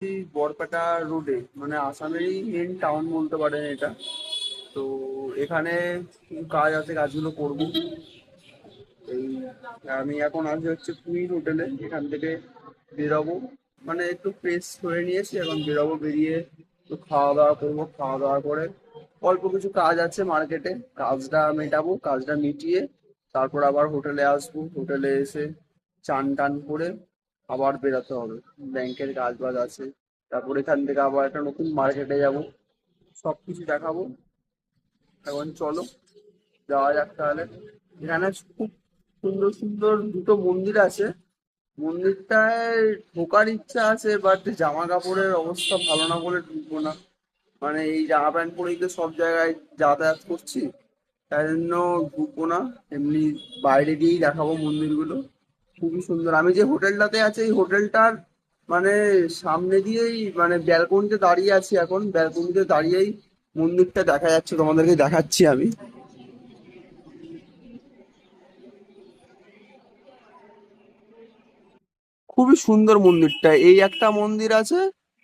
এই বরপেটা রোডে, মানে আসামেরই মেন টাউন বলতে পারেন এটা। তো এখানে কাজ আছে, কাজগুলো করবো। এই আমি এখন আছি হচ্ছে কুইন হোটেলে, এখান থেকে বেরোবো, মানে একটু ফ্রেশ হয়ে নিয়েছি, এখন বেরোবো, বেরিয়ে একটু খাওয়া দাওয়া করবো, খাওয়া দাওয়া করে অল্প কিছু কাজ আছে মার্কেটে, কাজটা মেটাবো, কাজটা মিটিয়ে তারপর আবার হোটেলে আসবো, হোটেলে এসে চান টান করে আবার বেরোতে হবে, ব্যাংকের কাজ বাজ আছে। তারপর এখান থেকে আবার একটা নতুন মার্কেটে যাব, সব কিছু দেখাবো। এখন চলো যাওয়া যাক তাহলে। এখানে খুব সুন্দর সুন্দর দুটো মন্দির আছে, মন্দিরটায় ঢোকার ইচ্ছা আছে, বাট জামা কাপড়ের অবস্থা ভালো না বলে ঢুকবো না। মানে এই জামা প্যান্ট পরেই তো সব জায়গায় যাতায়াত করছি, তাই জন্য ঢুকবো না। এমনি বাইরে দিয়েই দেখাবো মন্দিরগুলো, খুবই সুন্দর। আমি যে হোটেলটাতে আছি এই হোটেলটার মানে সামনে দিয়েই, মানে ব্যালকনিতে দাঁড়িয়ে আছি, এখন ব্যালকনিতে দাঁড়িয়েই মন্দিরটা দেখা যাচ্ছে, তোমাদেরকে দেখাচ্ছি আমি। খুবই সুন্দর মন্দিরটা। এই একটা মন্দির আছে,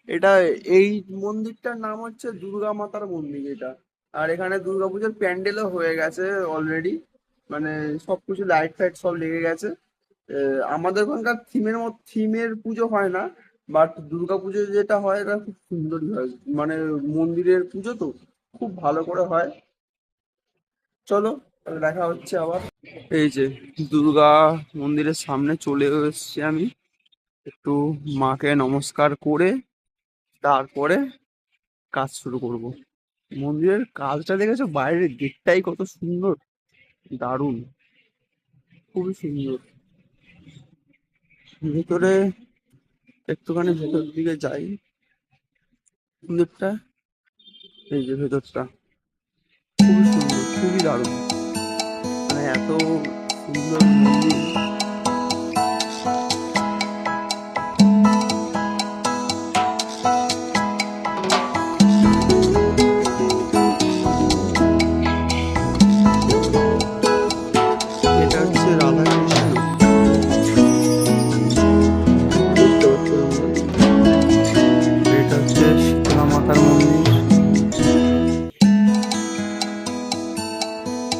এটা, এই মন্দিরটার নাম হচ্ছে দুর্গা মাতার মন্দির এটা। আর এখানে দুর্গাপুজোর প্যান্ডেলও হয়ে গেছে অলরেডি, মানে সবকিছু লাইট ফাইট সব লেগে গেছে। আমাদের ওখানকার থিমের পুজো হয় না, বাট দুর্গাপুজো যেটা হয় এটা খুব সুন্দরই হয়, মানে মন্দিরের পুজো তো খুব ভালো করে হয়। চলো তাহলে দেখা হচ্ছে আবার। এই যে দুর্গা মন্দিরের সামনে চলে এসেছি আমি, একটু মাকে নমস্কার করে তারপরে কাজ শুরু করব। মন্দিরের কাজটা দেখেছো? বাইরের গেটটাই কত সুন্দর, দারুণ, খুবই সুন্দর। ভেতরে একটুখানি ভেতর দিকে যাই, মন্দিরটা, এই যে ভেতরটা খুবই সুন্দর, খুবই দারুণ, মানে এত সুন্দর মন্দির। এটা হচ্ছে রাধা কৃষ্ণ, দেখতে পাচ্ছ তোমরা? এটা হচ্ছে শীতলা মাতার মন্দির।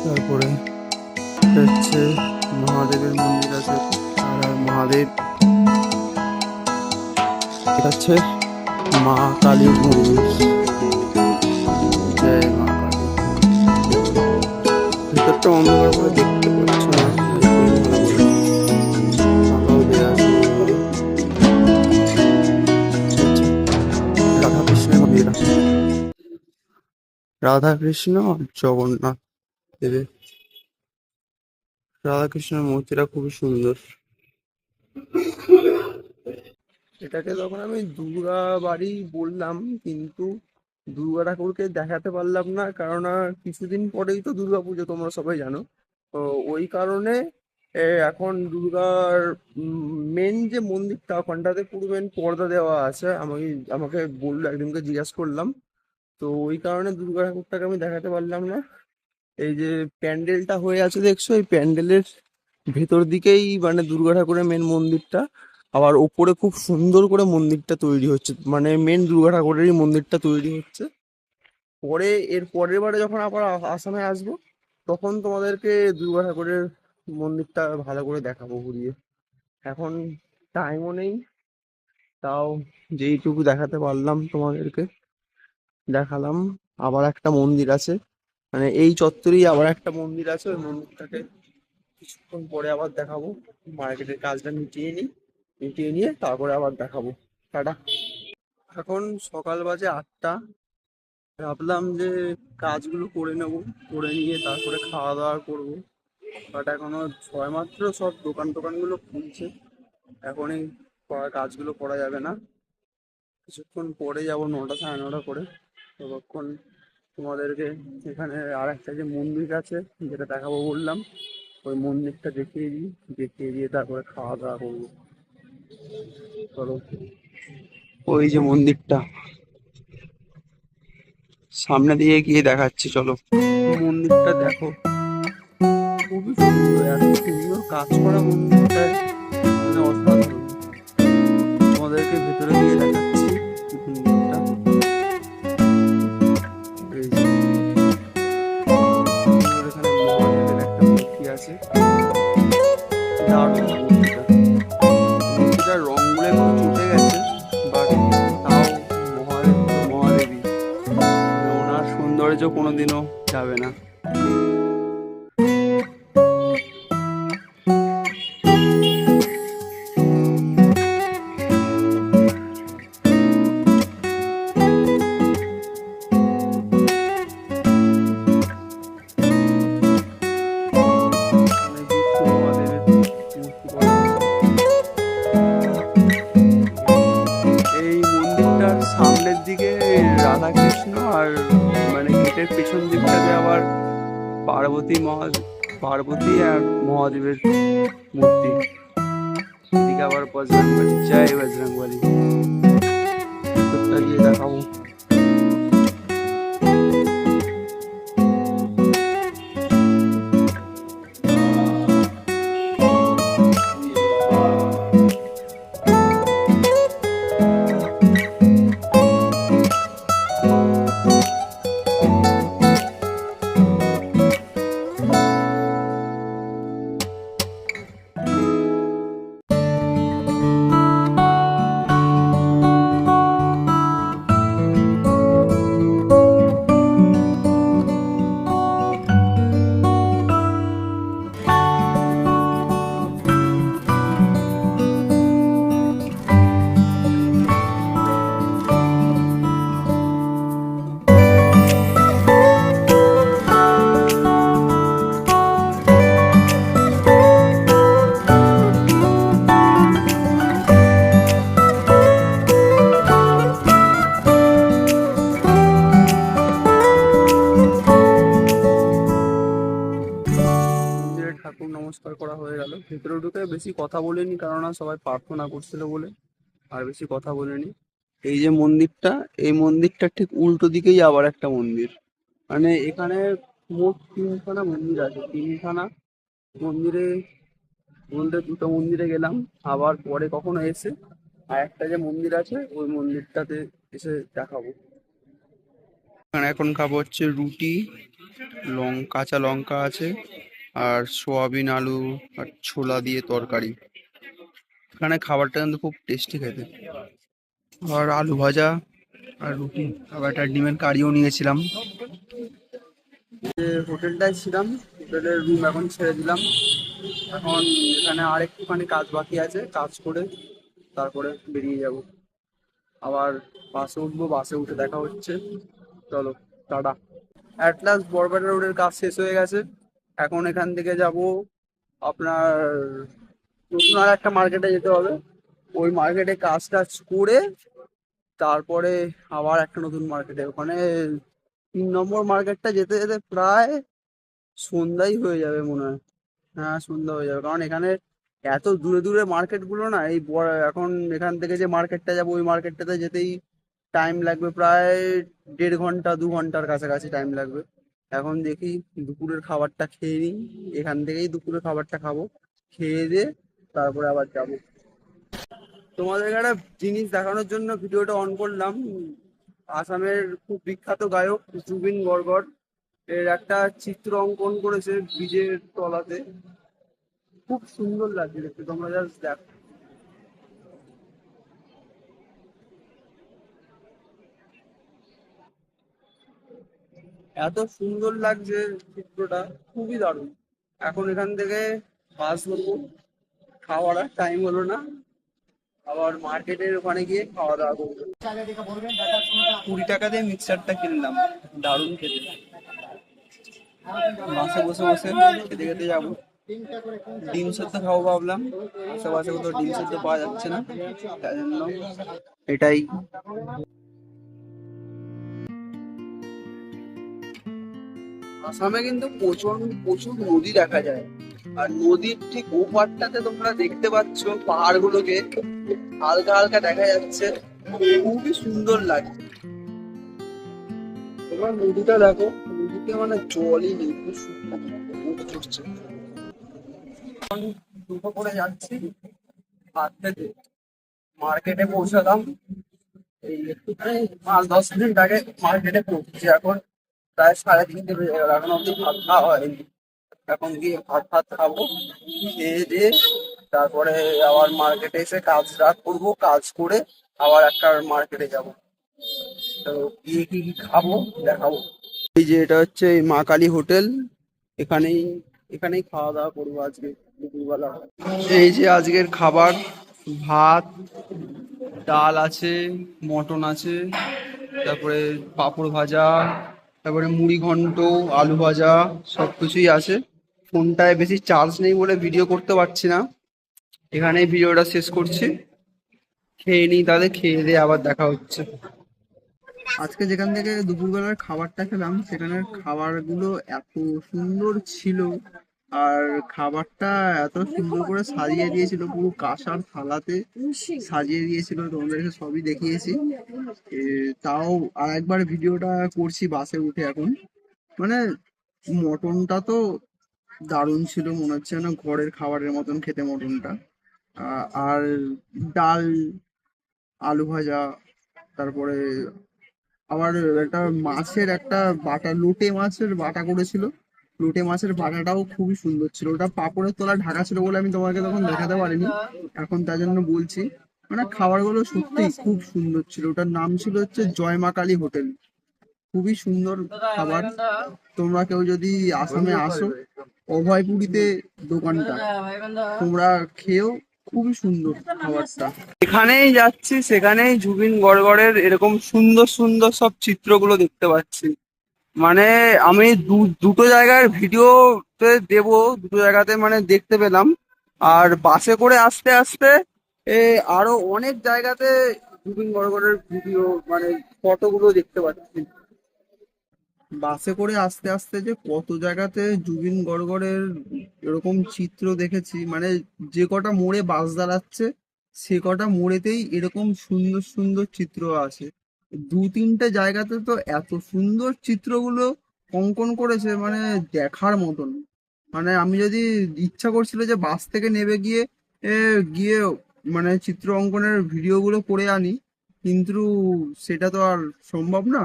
তারপরে এটা হচ্ছে মহাদেবের মন্দির আছে, আর মহাদেব। এটা হচ্ছে মা কালীর মন্দির, জয় মা কালী। ভিতরটা অন্ধকার করে দেখতে পাচ্ছ না, একদম ভালো করে ফাঁকাও দেওয়া আছে ভালোভাবে। রাধা কৃষ্ণের মন্দির, রাধা কৃষ্ণ আর জগন্নাথ দেবের, রাধা কৃষ্ণের মূর্তিটা খুবই সুন্দর। এটাকে তখন আমি দুর্গা বাড়ি বললাম, কিন্তু দুর্গা ঠাকুরকে দেখাতে পারলাম না, কেননা কিছুদিন পরেই তো দুর্গা পুজো, তোমরা সবাই জানো। তো ওই কারণে এখন দুর্গার মেন যে মন্দিরটা, ওখানটাতে পুরো মেন পর্দা দেওয়া আছে, আমাকে বললো, একদিনকে জিজ্ঞাসা করলাম। তো ওই কারণে দুর্গা ঠাকুরটাকে আমি দেখাতে পারলাম না। এই যে প্যান্ডেলটা হয়ে আছে দেখছো, এই প্যান্ডেলের ভেতর দিকেই মানে দুর্গা ঠাকুরের মেন মন্দিরটা, আবার ওপরে খুব সুন্দর করে মন্দিরটা তৈরি হচ্ছে, মানে মেন দুর্গা ঠাকুরেরই মন্দিরটা তৈরি হচ্ছে। পরে এর পরের বারে যখন আবার আসামে আসবো, তখন তোমাদেরকে দুর্গা ঠাকুরের মন্দিরটা ভালো করে দেখাবো ঘুরিয়ে। এখন টাইমও নেই, তাও যেইটুকু দেখাতে পারলাম তোমাদেরকে দেখালাম। আবার একটা মন্দির আছে, মানে এই চত্বরেই আবার একটা মন্দির আছে, ওই মন্দিরটাকে কিছুক্ষণ পরে আবার দেখাবো। মার্কেটের কাজটা মিটিয়ে নিই, মিটিয়ে নিয়ে তারপরে আবার দেখাবো। টাটা। এখন সকাল বাজে 8টা, ভাবলাম যে কাজগুলো করে নেবো, করে নিয়ে তারপরে খাওয়া দাওয়া করবো। বাট এখনো ছয়মাত্র সব দোকান টোকানগুলো খুলছে, এখনই কাজগুলো করা যাবে না, কিছুক্ষণ পরে যাবো, 9টা সাড়ে 9টা করে। ততক্ষণ তোমাদেরকে এখানে আর একটা যে মন্দির আছে যেটা দেখাবো বললাম, ওই মন্দিরটা দেখিয়ে দিই, দেখিয়ে দিয়ে তারপরে খাওয়া দাওয়া করবো। চলো, ওই যে মন্দিরটা সামনে দিয়ে গিয়ে দেখাচ্ছি, চলো। মন্দিরটা দেখো, খুবই সুন্দর, এত সুন্দর কাজ করা মন্দিরটা, মানে অসাধারণ। তোমাদেরকে ভেতরে গিয়ে দেখাচ্ছি। কোনোদিনও যাবে না। এই মন্দিরটার সামনের দিকে রাধা কৃষ্ণ, আর মানে গেটের পেছন দিকটাতে আবার পার্বতী আর মহাদেবের মূর্তি। এদিকে আবার বজরংবলী, জয় বজরংবলী। ভিতরটা গিয়ে দেখাবো। ঠাকুর নমস্কার করা হয়ে গেল, ভেতরে ঢুকে বেশি কথা বলিনি, কারণ সবাই প্রার্থনা করছিল বলে আর বেশি কথা বলিনি। এই যে মন্দিরটা, এই মন্দিরটার ঠিক উল্টো দিকেই আবার একটা মন্দির। মানে এখানে মোট তিনখানা মন্দির আছে, তিনখানা মন্দিরে মধ্যে দুটো মন্দিরে গেলাম, আবার পরে কখনো এসে আর একটা যে মন্দির আছে ওই মন্দিরটাতে এসে দেখাবো। এখানে এখন খাবো হচ্ছে রুটি, কাঁচা লঙ্কা আছে, আর সোয়াবিন আলু আর ছোলা দিয়ে তরকারি। এখানে খাবারটা কিন্তু খুব টেস্টি খেতে। আর আলু ভাজা আর রুটি, আবার একটা ডিমের কারিও নিয়েছিলাম। যে হোটেলটায় ছিলাম, হোটেলের রুম এখন ছেড়ে দিলাম। এখন এখানে আর একটুখানি কাজ বাকি আছে, কাজ করে তারপরে বেরিয়ে যাব। আবার বাসে উঠবো, বাসে উঠে দেখা হচ্ছে। চলো, টাটা। অ্যাট লাস্ট বড়বাজার রোডের কাজ শেষ হয়ে গেছে। এখন এখান থেকে যাব আপনার নতুন আর একটা মার্কেটে যেতে হবে। ওই মার্কেটে কাজ টাজ করে তারপরে আবার একটা নতুন মার্কেটে, ওখানে 3 নম্বর মার্কেটটা যেতে যেতে প্রায় সন্ধ্যাই হয়ে যাবে মনে হয়। হ্যাঁ, সন্ধ্যা হয়ে যাবে, কারণ এখানে এত দূরে দূরে মার্কেট গুলো না। এই বড় এখন এখান থেকে যে মার্কেটটা যাবো ওই মার্কেটটাতে যেতেই টাইম লাগবে প্রায় 1.5 ঘন্টা 2 ঘন্টার কাছাকাছি টাইম লাগবে। এখন দেখি দুপুরের খাবারটা খেয়ে নিই, এখান থেকেই দুপুরের খাবারটা খাবো, খেয়ে দিয়ে তারপরে আবার যাবো। তোমাদের একটা জিনিস দেখানোর জন্য ভিডিওটা অন করলাম। আসামের খুব বিখ্যাত গায়ক জুবিন গর্গর এর একটা চিত্র অঙ্কন করেছে ব্রিজের তলাতে। খুব সুন্দর লাগছে দেখতে, তোমরা জাস্ট দেখো। এত সুন্দর লাগছে চিত্রটা, খুবই দারুণ। এখন এখান থেকে বাস ধরবো, খাওয়ার টাইম হলো না, আবার মার্কেটের ওখানে গিয়ে খাওয়া দাওয়া করবো। 20 টাকা দিয়ে মিক্সচারটা কিনলাম, দারুণ খেতে। বাসে বসে বসে খেতে খেতে যাবো। ডিম সেদ্ধ খাবো ভাবলাম, আশেপাশে কোথাও ডিম সেদ্ধ পাওয়া যাচ্ছে না, তাই জন্য এটাই। আসামে কিন্তু প্রচুর প্রচুর নদী দেখা যায়, আর নদীর ঠিক ওপারটাতে তোমরা দেখতে পাচ্ছ পাহাড়গুলোকে হালকা হালকা দেখা যাচ্ছে, খুবই সুন্দর লাগছে। তোমরা নদীটা দেখো, নদীতে মানে জলই নেই, খুব সুন্দর ছুটছে। দুটো করে যাচ্ছি হাত থেকে, মার্কেটে পৌঁছালাম এই একটুখানি 5-10 মিনিট আগে মার্কেটে পৌঁছেছি। এখন প্রায় 3:30 বেজে গেল, এখন অব্দি ভাত খাওয়া হয়নি। এখন গিয়ে ভাত ভাত খাবো, খেয়ে দিয়ে তারপরে আবার মার্কেটে এসে কাজ রাত করবো, কাজ করে আবার একটা মার্কেটে যাব। তো গিয়ে কি কি খাবো দেখাবো। এই যে এটা হচ্ছে এই মা কালী হোটেল, এখানেই এখানেই খাওয়া দাওয়া করবো আজকে দুপুরবেলা। এই যে আজকের খাবার, ভাত, ডাল আছে, মটন আছে, তারপরে পাঁপড় ভাজা, তারপরে মুড়ি ঘন্ট, আলু ভাজা, সব কিছুই আছে। ফোনটায় বেশি চার্জ নেই বলে ভিডিও করতে পারছি না, এখানেই ভিডিওটা শেষ করছি। খেয়ে নিই তাহলে, খেয়ে দিয়ে আবার দেখা হচ্ছে। আজকে যেখান থেকে দুপুরবেলার খাবারটা খেলাম সেখানের খাবারগুলো এত সুন্দর ছিল, আর খাবারটা এত সুন্দর করে সাজিয়ে দিয়েছিল, পুরো কাঁসার থালাতে সাজিয়ে দিয়েছিল, তোমাদেরকে সবই দেখিয়েছি। তাও আর একবার ভিডিওটা করছি বাসে উঠে এখন। মানে মটনটা তো দারুণ ছিল, মনে হচ্ছে না ঘরের খাবারের মতন খেতে মটনটা। আর ডাল, আলু ভাজা, তারপরে আবার একটা মাছের একটা বাটা, লোটে মাছের বাটা করেছিল। লোটে মাছের বাটাটাও খুবই সুন্দর ছিল, ওটা পাঁপড়ের তলায় ঢাকা ছিল বলে আমি তোমাকে তখন দেখাতে পারিনি, এখন তার জন্য বলছি। মানে খাবারগুলো সত্যি খুব সুন্দর ছিল। ওটার নাম ছিল হচ্ছে জয় মা কালী হোটেল, খুবই সুন্দর খাবার। তোমরা কেউ যদি আসামে আসো, অভয়পুরীতে দোকানটা, তোমরা খেয়েও, খুবই সুন্দর খাবারটা। এখানেই যাচ্ছি সেখানেই জুবিন গড়গড়ের এরকম সুন্দর সুন্দর সব চিত্রগুলো দেখতে পাচ্ছি। মানে আমি দুটো জায়গার ভিডিওতে দেবো, দুটো জায়গাতে মানে দেখতে পেলাম। আর বাসে করে আস্তে আস্তে আরো অনেক জায়গাতে জুবিন গড়গড়ের ভিডিও মানে ফটোগুলো দেখতে পাচ্ছি। বাসে করে আস্তে আস্তে যে কত জায়গাতে জুবিন গড়গড়ের এরকম চিত্র দেখেছি, মানে যে কটা মোড়ে বাস দাঁড়াচ্ছে সে কটা মোড়েতেই এরকম সুন্দর সুন্দর চিত্র আছে। দু তিনটে জায়গাতে তো এত সুন্দর চিত্রগুলো অঙ্কন করেছে, মানে দেখার মতন। মানে আমি যদি ইচ্ছা করছিল যে বাস থেকে নেমে গিয়ে গিয়ে মানে চিত্র অঙ্কনের ভিডিওগুলো করে আনি, কিন্তু সেটা তো আর সম্ভব না।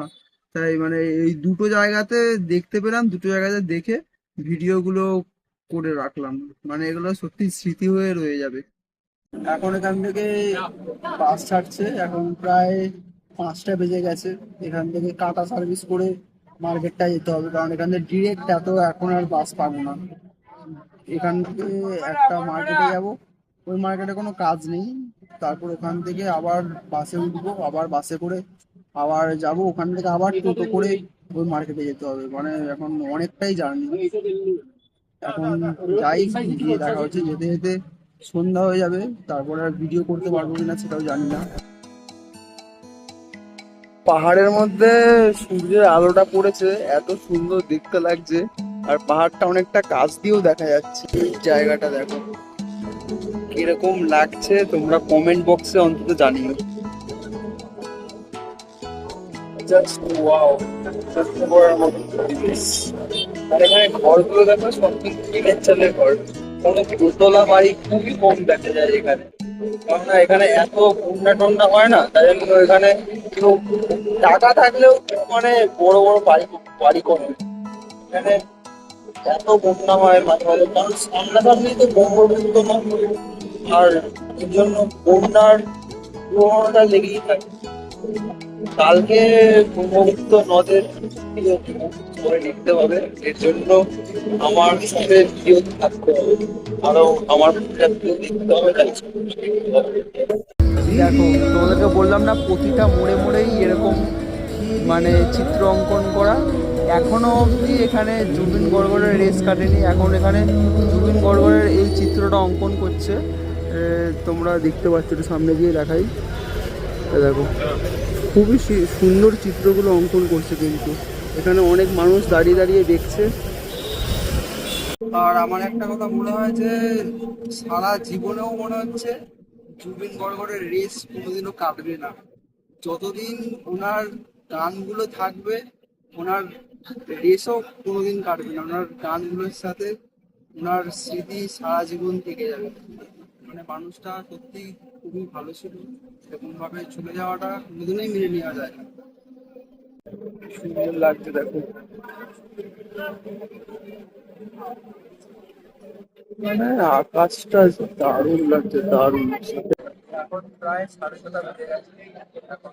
তাই মানে এই দুটো জায়গাতে দেখতে পেলাম, দুটো জায়গাতে দেখে ভিডিওগুলো করে রাখলাম। মানে এগুলো সত্যি স্মৃতি হয়ে রয়ে যাবে। এখন এখান থেকে বাস ছাড়ছে, এখন প্রায় 5টা বেজে গেছে। এখান থেকে কাটা সার্ভিস করে মার্কেটটা যেতে হবে, কারণ এখান থেকে ডিরেক্ট এত এখন আর বাস পাবো না। এখান থেকে একটা মার্কেটে যাব, ওই মার্কেটে কোনো কাজ নেই। তারপর ওখান থেকে আবার বাসে উঠবো, আবার বাসে করে আবার যাব, ওখান থেকে আবার টোটো করে ওই মার্কেটে যেতে হবে। মানে এখন অনেকটাই জার্নি। এখন যাই, গিয়ে দেখা হচ্ছে। যেতে যেতে সন্ধ্যা হয়ে যাবে, তারপরে আর ভিডিও করতে পারবো কিনা সেটাও জানি না। পাহাড়ের মধ্যে সূর্যের আলোটা পড়েছে, এত সুন্দর দেখতে লাগছে। আর পাহাড়টা অনেকটা কাছ দিয়েও দেখা যাচ্ছে। এই জায়গাটা দেখো কিরকম লাগছে, তোমরা কমেন্ট বক্সে অন্তত জানিও। জাস্ট ওয়াও, সত্যি বলার মতো পরিবেশ। আর এখানে ঘরগুলো দেখো সব কিন্তু টিনের চালের ঘর, কোনো দোতলা বাড়ি খুবই কম দেখা যায় এখানে। কেননা এখানে এত বন্যা টন্যা হয় না, তাই জন্য এখানে কেউ টাকা থাকলেও কেউ মানে বড় বড় বাড়ি বাড়ি করে না। এখানে এত বন্যা হয় মাঝে মাঝে, কারণ সামনাসামনি তো ব্রহ্মপুত্র নদ, আর এর জন্য বন্যার প্রবণতা লেগেই থাকে। কালকে ব্রহ্মপুত্র নদের ভিডিও করে নিতে হবে, এর জন্য আমার সাথে ভিডিও থাকতে হবে, আরো আমার ভিডিও দেখতে হবে, তাই দেখতে হবে। দেখো তোমাদেরকে বললাম না, প্রতিটা মোড়ে মোড়েই এরকম মানে চিত্র অঙ্কন করা। এখনো অবধি এখানে জুবিন গড়গড়ের রেস কাটেনি, এখন এখানে জুবিন গড়গড়ের এই চিত্রটা অঙ্কন করছে। তোমরা দেখতে পাচ্ছ, একটু সামনে দিয়ে দেখাই। দেখো খুবই সুন্দর চিত্রগুলো অঙ্কন করছে, কিন্তু এখানে অনেক মানুষ দাঁড়িয়ে দাঁড়িয়ে দেখছে। আর আমার একটা কথা মনে হয় যে সারা জীবনেও মনে হচ্ছে জুবিন গড়গড়ের রেস কোনোদিনও কাটবে না। যতদিন ওনার গানগুলো থাকবে, ওনার রেসও কোনোদিন কাটবে না। ওনার গানগুলোর সাথে ওনার স্মৃতি সারা জীবন থেকে যাবে। মানে মানুষটা সত্যি খুবই ভালো ছিল, এরকম ভাবে চলে যাওয়াটা কোনোদিনই মেনে নেওয়া যায় না। সুন্দর লাগছে দেখো, মানে আকাশটা দারুণ লাগছে, দারুণ। এখন প্রায় 6:30 বেজে গেছে, এখন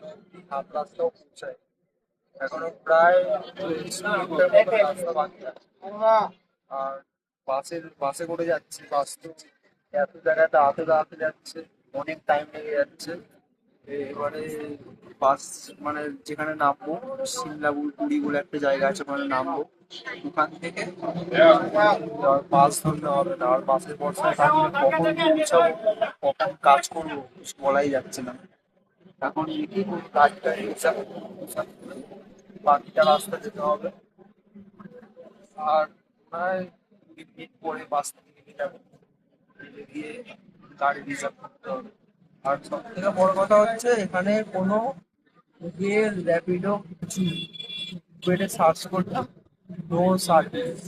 হাফ রাস্তাও পৌঁছায়। এখনো প্রায় 40 মিনিটের মতো রাস্তা বাকি আছে। আর বাসে করে যাচ্ছি, বাস তো এত জায়গায় দাঁড়াতে দাঁড়াতে যাচ্ছে, অনেক টাইম লেগে যাচ্ছে। এবারে বাস মানে যেখানে নামবো, সিমলাপুরি বলে একটা জায়গা আছে, ওখানে নামবো। ওখান থেকে আর বাস ধরতে হবে না, আর বাসের ভরসায় থাকলে কখন পৌঁছাবো, কখন কাজ করবো কিছু বলাই যাচ্ছে না। এখন কি করবো, কাজটা হিসাব করে বাকিটা রাস্তা যেতে হবে। আর প্রায় 20 মিনিট পরে বাস থেকে নেমে যাবো, নেমে গিয়ে গাড়ি রিজার্ভ করতে হবে। আর সব থেকে বড় কথা হচ্ছে এখানে কোনো উবের র্যাপিডো কিছু নেই। উবেরে সার্চ করলাম, নো সার্ভিস,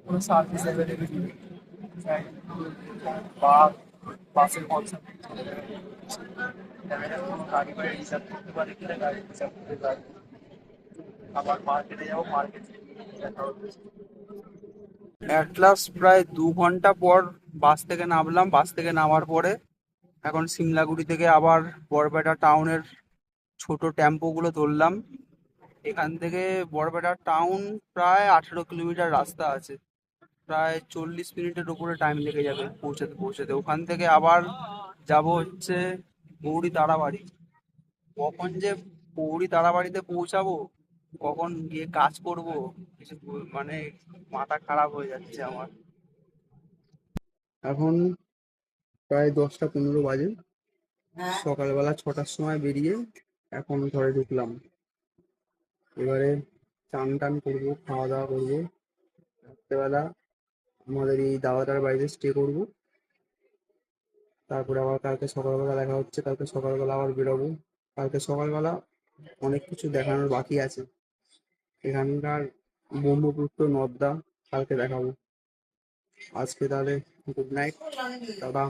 কোনো সার্ভিস অ্যাভেলেবেল নেই। বা বাসের কনসার্ট দেখা যাক কোনো গাড়ি বাড়ি রিজার্ভ করতে পারে কিনা, গাড়ি রিজার্ভ করতে পারে। আবার মার্কেটে যাবো, মার্কেট থেকে দেখা হচ্ছে। অ্যাট লাস্ট প্রায় 2 ঘন্টা পর বাস থেকে নামলাম। বাস থেকে নামার পরে এখন সিমলাগুড়ি থেকে আবার বরপেটা টাউনের ছোট টেম্পোগুলো ধরলাম। এখান থেকে বরপেটা টাউন প্রায় 18 কিলোমিটার রাস্তা আছে, প্রায় 40 মিনিটের উপরে টাইম লেগে যাবে পৌঁছাতে পৌঁছাতে। ওখান থেকে আবার যাব হচ্ছে গৌরী তারাবাড়ি। কখন যে গৌরী তারাবাড়িতে পৌঁছাবো, কখন গিয়ে কাজ করব, কিছু মানে মাথা খারাপ হয়ে যাচ্ছে আমার। এখন প্রায় 10টা 15 বাজে, সকালবেলা 6টার সময় বেরিয়ে এখন ঘরে ঢুকলাম। এবারে চান টান করবো, খাওয়া দাওয়া করবো। রাত্রেবেলা আমাদের এই দাদাটার বাড়িতে স্টে করবো। তারপরে আবার কালকে সকালবেলা দেখা হচ্ছে, কালকে সকালবেলা আবার বেরোবো। কালকে সকালবেলা অনেক কিছু দেখানোর বাকি আছে। এখানকার ব্রহ্মপুত্র নদটা কালকে দেখাবো। আজকে তাহলে গুড নাইট, টাটা।